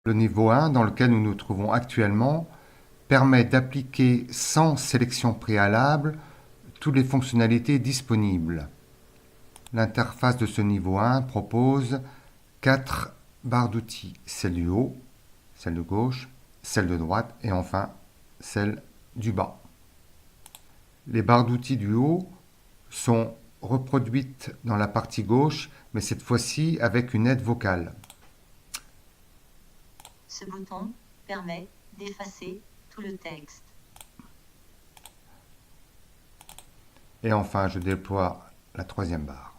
Le niveau 1, dans lequel nous nous trouvons actuellement, permet d'appliquer sans sélection préalable toutes les fonctionnalités disponibles. L'interface de ce niveau 1 propose 4 barres d'outils, celle du haut, celle de gauche, celle de droite et enfin celle du bas. Les barres d'outils du haut sont reproduites dans la partie gauche, mais cette fois-ci avec une aide vocale. Ce bouton permet d'effacer tout le texte. Et enfin, je déploie la troisième barre.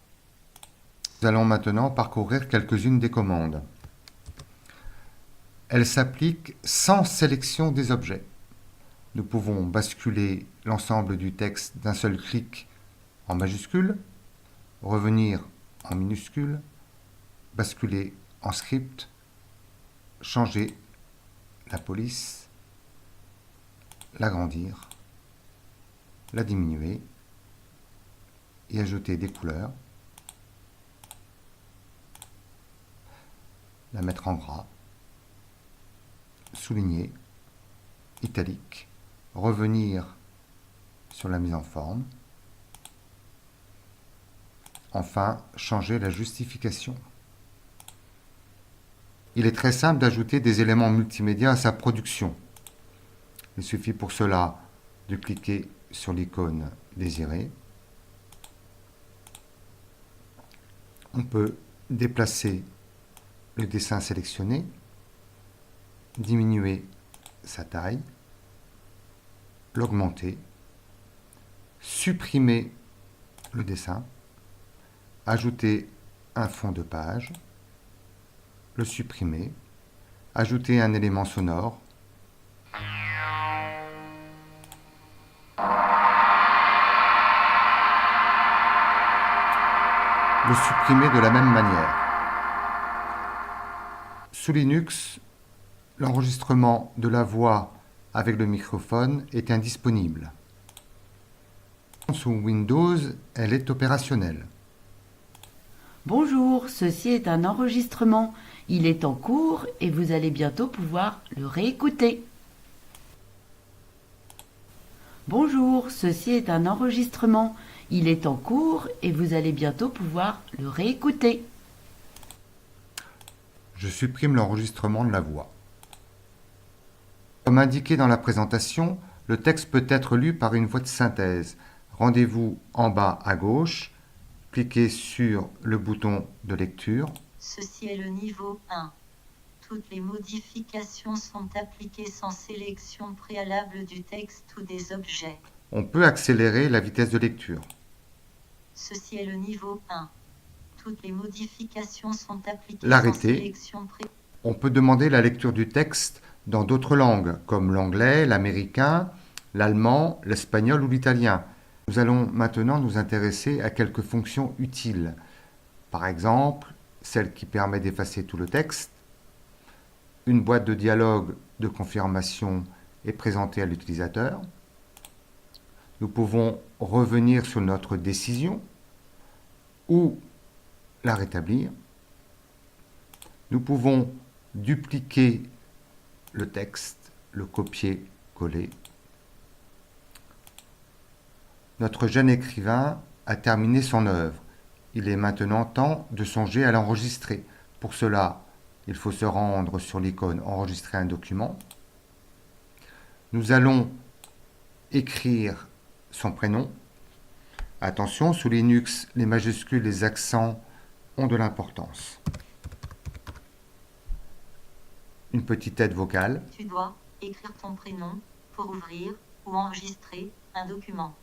Nous allons maintenant parcourir quelques-unes des commandes. Elles s'appliquent sans sélection des objets. Nous pouvons basculer l'ensemble du texte d'un seul clic en majuscule, revenir en minuscule, basculer en script, changer la police, l'agrandir, la diminuer et ajouter des couleurs, la mettre en gras, souligner, italique, revenir sur la mise en forme, enfin changer la justification. Il est très simple d'ajouter des éléments multimédia à sa production. Il suffit pour cela de cliquer sur l'icône désirée. On peut déplacer le dessin sélectionné, diminuer sa taille, l'augmenter, supprimer le dessin, ajouter un fond de page, le supprimer, ajouter un élément sonore, le supprimer de la même manière. Sous Linux, l'enregistrement de la voix avec le microphone est indisponible. Sous Windows, elle est opérationnelle. Bonjour, ceci est un enregistrement. Il est en cours et vous allez bientôt pouvoir le réécouter. Bonjour, ceci est un enregistrement. Il est en cours et vous allez bientôt pouvoir le réécouter. Je supprime l'enregistrement de la voix. Comme indiqué dans la présentation, le texte peut être lu par une voix de synthèse. Rendez-vous en bas à gauche, cliquez sur le bouton de lecture. Ceci est le niveau 1. Toutes les modifications sont appliquées sans sélection préalable du texte ou des objets. On peut accélérer la vitesse de lecture. Ceci est le niveau 1. Toutes les modifications sont appliquées L'arrêter. sans sélection préalable. On peut demander la lecture du texte dans d'autres langues, comme l'anglais, l'américain, l'allemand, l'espagnol ou l'italien. Nous allons maintenant nous intéresser à quelques fonctions utiles. Par exemple, celle qui permet d'effacer tout le texte. Une boîte de dialogue de confirmation est présentée à l'utilisateur. Nous pouvons revenir sur notre décision ou la rétablir. Nous pouvons dupliquer le texte, le copier-coller. Notre jeune écrivain a terminé son œuvre. Il est maintenant temps de songer à l'enregistrer. Pour cela, il faut se rendre sur l'icône Enregistrer un document. Nous allons écrire son prénom. Attention, sous Linux, les majuscules, les accents ont de l'importance. Une petite aide vocale. Tu dois écrire ton prénom pour ouvrir ou enregistrer un document.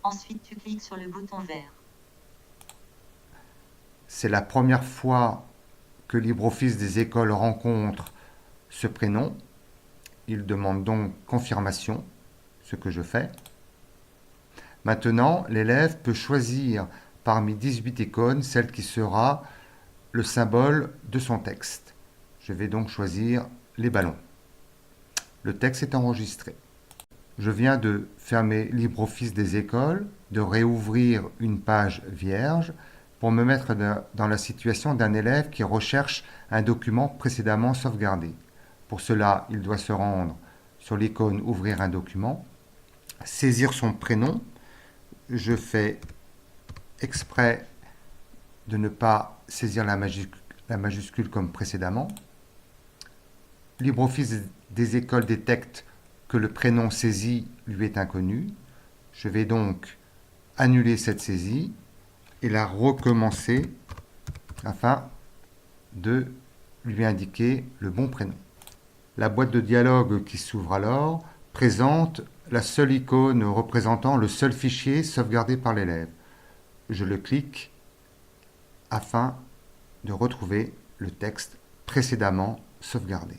Ensuite, tu cliques sur le bouton vert. C'est la première fois que LibreOffice des écoles rencontre ce prénom. Il demande donc confirmation, ce que je fais. Maintenant, l'élève peut choisir parmi 18 icônes celle qui sera le symbole de son texte. Je vais donc choisir les ballons. Le texte est enregistré. Je viens de fermer LibreOffice des écoles, de réouvrir une page vierge pour me mettre dans la situation d'un élève qui recherche un document précédemment sauvegardé. Pour cela, il doit se rendre sur l'icône Ouvrir un document, saisir son prénom. Je fais exprès de ne pas saisir la majuscule comme précédemment. LibreOffice des écoles détecte que le prénom saisi lui est inconnu. Je vais donc annuler cette saisie et la recommencer afin de lui indiquer le bon prénom. La boîte de dialogue qui s'ouvre alors présente la seule icône représentant le seul fichier sauvegardé par l'élève. Je le clique afin de retrouver le texte précédemment sauvegardé.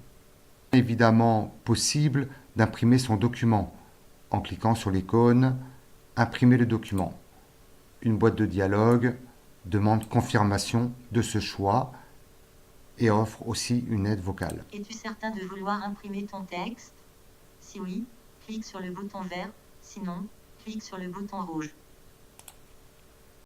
Il est évidemment possible d'imprimer son document en cliquant sur l'icône « Imprimer le document ». Une boîte de dialogue demande confirmation de ce choix et offre aussi une aide vocale. Es-tu certain de vouloir imprimer ton texte? Si oui, clique sur le bouton vert, sinon, clique sur le bouton rouge.